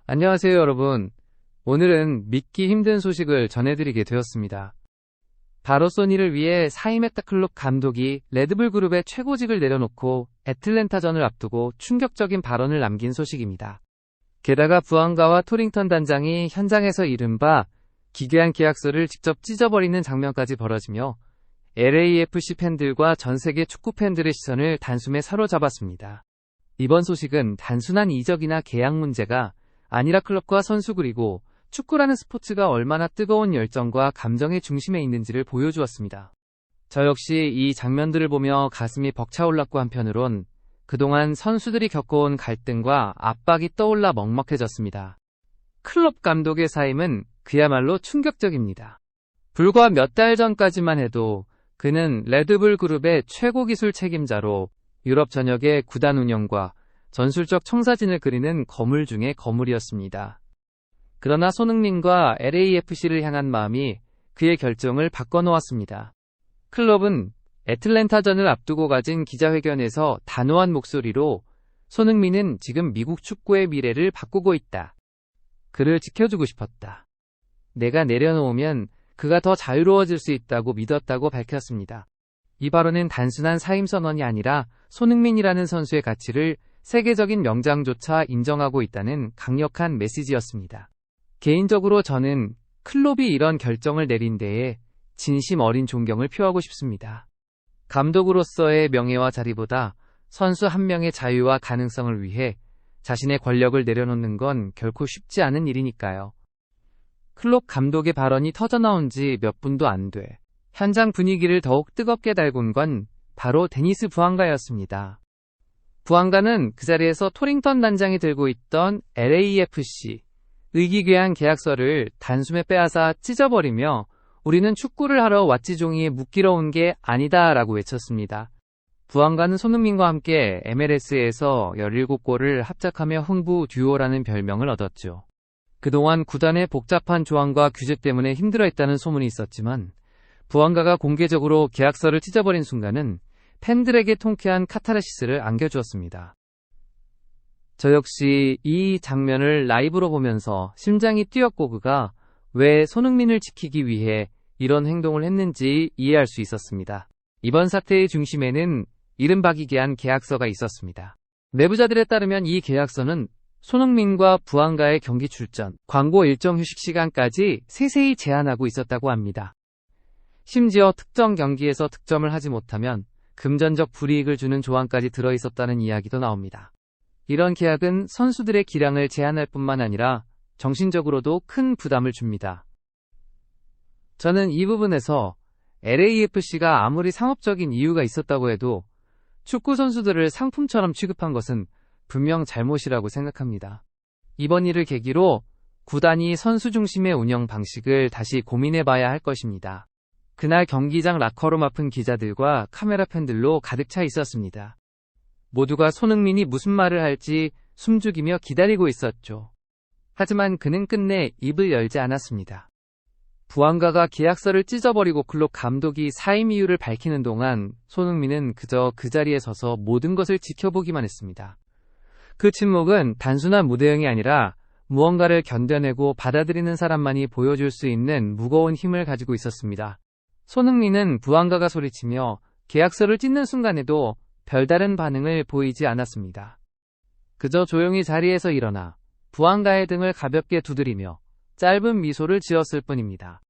안녕하세요, 여러분. 오늘은 믿기 힘든 소식을 전해드리게 되었습니다. 바로 소니를 위해 사이메타 클롭 감독이 레드불 그룹의 최고직을 내려놓고 애틀랜타전을 앞두고 충격적인 발언을 남긴 소식입니다. 게다가 부안가와 토링턴 단장이 현장에서 이른바 기괴한 계약서를 직접 찢어버리는 장면까지 벌어지며 LAFC 팬들과 전 세계 축구 팬들의 시선을 단숨에 사로잡았습니다. 이번 소식은 단순한 이적이나 계약 문제가 아니라 클럽과 선수 그리고 축구라는 스포츠가 얼마나 뜨거운 열정과 감정의 중심에 있는지를 보여주었습니다. 저 역시 이 장면들을 보며 가슴이 벅차올랐고 한편으론 그동안 선수들이 겪어온 갈등과 압박이 떠올라 먹먹해졌습니다. 클롭 감독의 사임은 그야말로 충격적입니다. 불과 몇 달 전까지만 해도 그는 레드불 그룹의 최고 기술 책임자로 유럽 전역의 구단 운영과 전술적 청사진을 그리는 거물 중의 거물이었습니다. 그러나 손흥민과 LAFC를 향한 마음이 그의 결정을 바꿔놓았습니다. 클럽은 애틀랜타전을 앞두고 가진 기자회견에서 단호한 목소리로 손흥민은 지금 미국 축구의 미래를 바꾸고 있다. 그를 지켜주고 싶었다. 내가 내려놓으면 그가 더 자유로워질 수 있다고 믿었다고 밝혔습니다. 이 발언은 단순한 사임 선언이 아니라 손흥민이라는 선수의 가치를 세계적인 명장조차 인정하고 있다는 강력한 메시지였습니다. 개인적으로 저는 클롭이 이런 결정을 내린 데에 진심 어린 존경을 표하고 싶습니다. 감독으로서의 명예와 자리보다 선수 한 명의 자유와 가능성을 위해 자신의 권력을 내려놓는 건 결코 쉽지 않은 일이니까요. 클롭 감독의 발언이 터져나온 지 몇 분도 안 돼 현장 분위기를 더욱 뜨겁게 달군 건 바로 데니스 부앙가였습니다. 부앙가는 그 자리에서 토링턴 단장이 들고 있던 LAFC 의기괴한 계약서를 단숨에 빼앗아 찢어버리며 우리는 축구를 하러 왔지 종이에 묶이러 온 게 아니다 라고 외쳤습니다. 부앙가는 손흥민과 함께 MLS에서 17골을 합작하며 흥부 듀오라는 별명을 얻었죠. 그동안 구단의 복잡한 조항과 규제 때문에 힘들어했다는 소문이 있었지만 부앙가가 공개적으로 계약서를 찢어버린 순간은 팬들에게 통쾌한 카타르시스를 안겨주었습니다. 저 역시 이 장면을 라이브로 보면서 심장이 뛰었고 그가 왜 손흥민을 지키기 위해 이런 행동을 했는지 이해할 수 있었습니다. 이번 사태의 중심에는 이른바 기괴한 계약서가 있었습니다. 내부자들에 따르면 이 계약서는 손흥민과 부앙가의 경기 출전, 광고 일정 휴식 시간까지 세세히 제한하고 있었다고 합니다. 심지어 특정 경기에서 득점을 하지 못하면 금전적 불이익을 주는 조항까지 들어있었다는 이야기도 나옵니다. 이런 계약은 선수들의 기량을 제한할 뿐만 아니라 정신적으로도 큰 부담을 줍니다. 저는 이 부분에서 LAFC가 아무리 상업적인 이유가 있었다고 해도 축구 선수들을 상품처럼 취급한 것은 분명 잘못이라고 생각합니다. 이번 일을 계기로 구단이 선수 중심의 운영 방식을 다시 고민해봐야 할 것입니다. 그날 경기장 라커룸 앞은 기자들과 카메라 팬들로 가득 차 있었습니다. 모두가 손흥민이 무슨 말을 할지 숨죽이며 기다리고 있었죠. 하지만 그는 끝내 입을 열지 않았습니다. 부앙가가 계약서를 찢어버리고 클롭 감독이 사임 이유를 밝히는 동안 손흥민은 그저 그 자리에 서서 모든 것을 지켜보기만 했습니다. 그 침묵은 단순한 무대응이 아니라 무언가를 견뎌내고 받아들이는 사람만이 보여줄 수 있는 무거운 힘을 가지고 있었습니다. 손흥민은 부앙가가 소리치며 계약서를 찢는 순간에도 별다른 반응을 보이지 않았습니다. 그저 조용히 자리에서 일어나 부앙가의 등을 가볍게 두드리며 짧은 미소를 지었을 뿐입니다.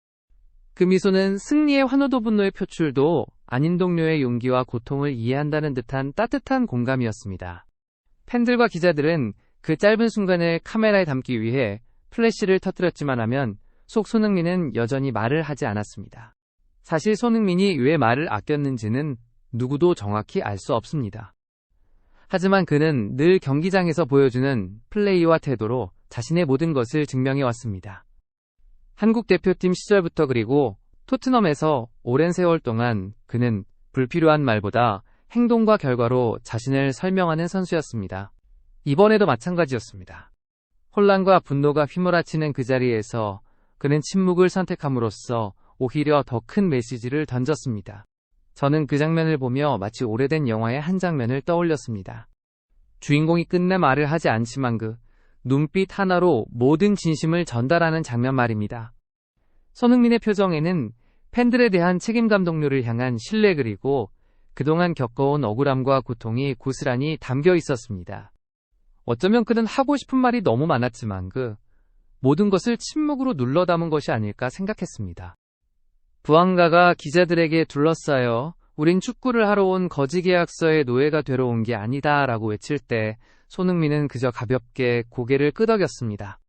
그 미소는 승리의 환호도 분노의 표출도 아닌 동료의 용기와 고통을 이해한다는 듯한 따뜻한 공감이었습니다. 팬들과 기자들은 그 짧은 순간을 카메라에 담기 위해 플래시를 터뜨렸지만 하면 속 손흥민은 여전히 말을 하지 않았습니다. 사실 손흥민이 왜 말을 아꼈는지는 누구도 정확히 알 수 없습니다. 하지만 그는 늘 경기장에서 보여주는 플레이와 태도로 자신의 모든 것을 증명해왔습니다. 한국 대표팀 시절부터 그리고 토트넘에서 오랜 세월 동안 그는 불필요한 말보다 행동과 결과로 자신을 설명하는 선수였습니다. 이번에도 마찬가지였습니다. 혼란과 분노가 휘몰아치는 그 자리에서 그는 침묵을 선택함으로써 오히려 더 큰 메시지를 던졌습니다. 저는 그 장면을 보며 마치 오래된 영화의 한 장면을 떠올렸습니다. 주인공이 끝내 말을 하지 않지만 눈빛 하나로 모든 진심을 전달하는 장면 말입니다. 손흥민의 표정에는 팬들에 대한 책임감 동료를 향한 신뢰 그리고 그동안 겪어온 억울함과 고통이 고스란히 담겨 있었습니다. 어쩌면 그는 하고 싶은 말이 너무 많았지만 그 모든 것을 침묵으로 눌러 담은 것이 아닐까 생각했습니다. 부안가가 기자들에게 둘러싸여 우린 축구를 하러 온 거지계약서의 노예가 되러 온 게 아니다 라고 외칠 때 손흥민은 그저 가볍게 고개를 끄덕였습니다.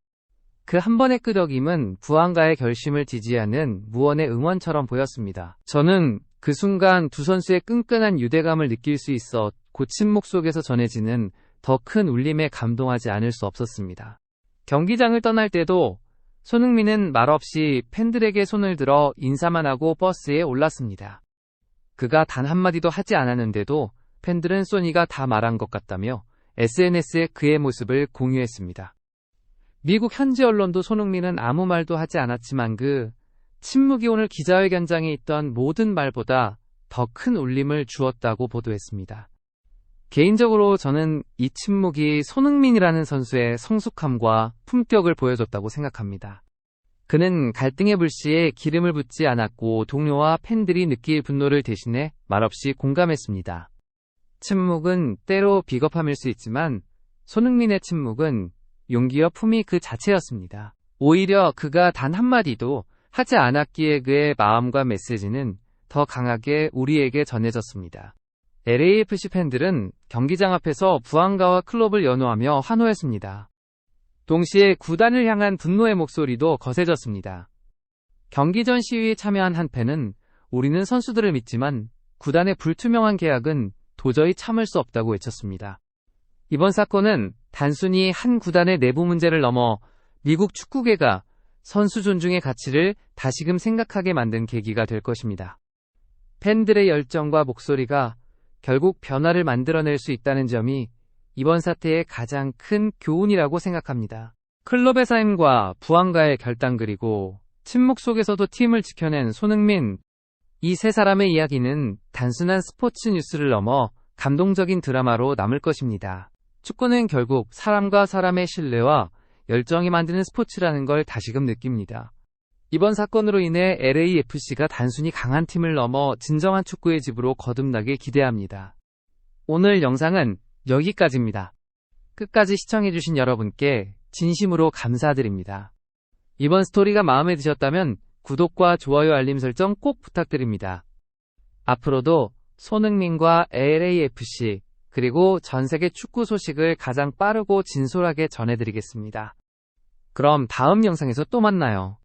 그 한 번의 끄덕임은 부안가의 결심을 지지하는 무언의 응원처럼 보였습니다. 저는 그 순간 두 선수의 끈끈한 유대감을 느낄 수 있어 그 침묵 속에서 전해지는 더 큰 울림에 감동하지 않을 수 없었습니다. 경기장을 떠날 때도 손흥민은 말없이 팬들에게 손을 들어 인사만 하고 버스에 올랐습니다. 그가 단 한마디도 하지 않았는데도 팬들은 소니가 다 말한 것 같다며 SNS에 그의 모습을 공유했습니다. 미국 현지 언론도 손흥민은 아무 말도 하지 않았지만 그 침묵이 오늘 기자회견장에 있던 모든 말보다 더 큰 울림을 주었다고 보도했습니다. 개인적으로 저는 이 침묵이 손흥민이라는 선수의 성숙함과 품격을 보여줬다고 생각합니다. 그는 갈등의 불씨에 기름을 붓지 않았고 동료와 팬들이 느낄 분노를 대신해 말없이 공감했습니다. 침묵은 때로 비겁함일 수 있지만 손흥민의 침묵은 용기와 품이 그 자체였습니다. 오히려 그가 단 한마디도 하지 않았기에 그의 마음과 메시지는 더 강하게 우리에게 전해졌습니다. LAFC 팬들은 경기장 앞에서 부안가와 클롭을 연호하며 환호했습니다. 동시에 구단을 향한 분노의 목소리도 거세졌습니다. 경기 전 시위에 참여한 한 팬은 우리는 선수들을 믿지만 구단의 불투명한 계약은 도저히 참을 수 없다고 외쳤습니다. 이번 사건은 단순히 한 구단의 내부 문제를 넘어 미국 축구계가 선수 존중의 가치를 다시금 생각하게 만든 계기가 될 것입니다. 팬들의 열정과 목소리가 결국 변화를 만들어낼 수 있다는 점이 이번 사태의 가장 큰 교훈이라고 생각합니다. 클럽의 삶과 부안가의 결단 그리고 침묵 속에서도 팀을 지켜낸 손흥민, 이 세 사람의 이야기는 단순한 스포츠 뉴스를 넘어 감동적인 드라마로 남을 것입니다. 축구는 결국 사람과 사람의 신뢰와 열정이 만드는 스포츠라는 걸 다시금 느낍니다. 이번 사건으로 인해 LAFC가 단순히 강한 팀을 넘어 진정한 축구의 집으로 거듭나길 기대합니다. 오늘 영상은 여기까지입니다. 끝까지 시청해주신 여러분께 진심으로 감사드립니다. 이번 스토리가 마음에 드셨다면 구독과 좋아요 알림 설정 꼭 부탁드립니다. 앞으로도 손흥민과 LAFC 그리고 전 세계 축구 소식을 가장 빠르고 진솔하게 전해드리겠습니다. 그럼 다음 영상에서 또 만나요.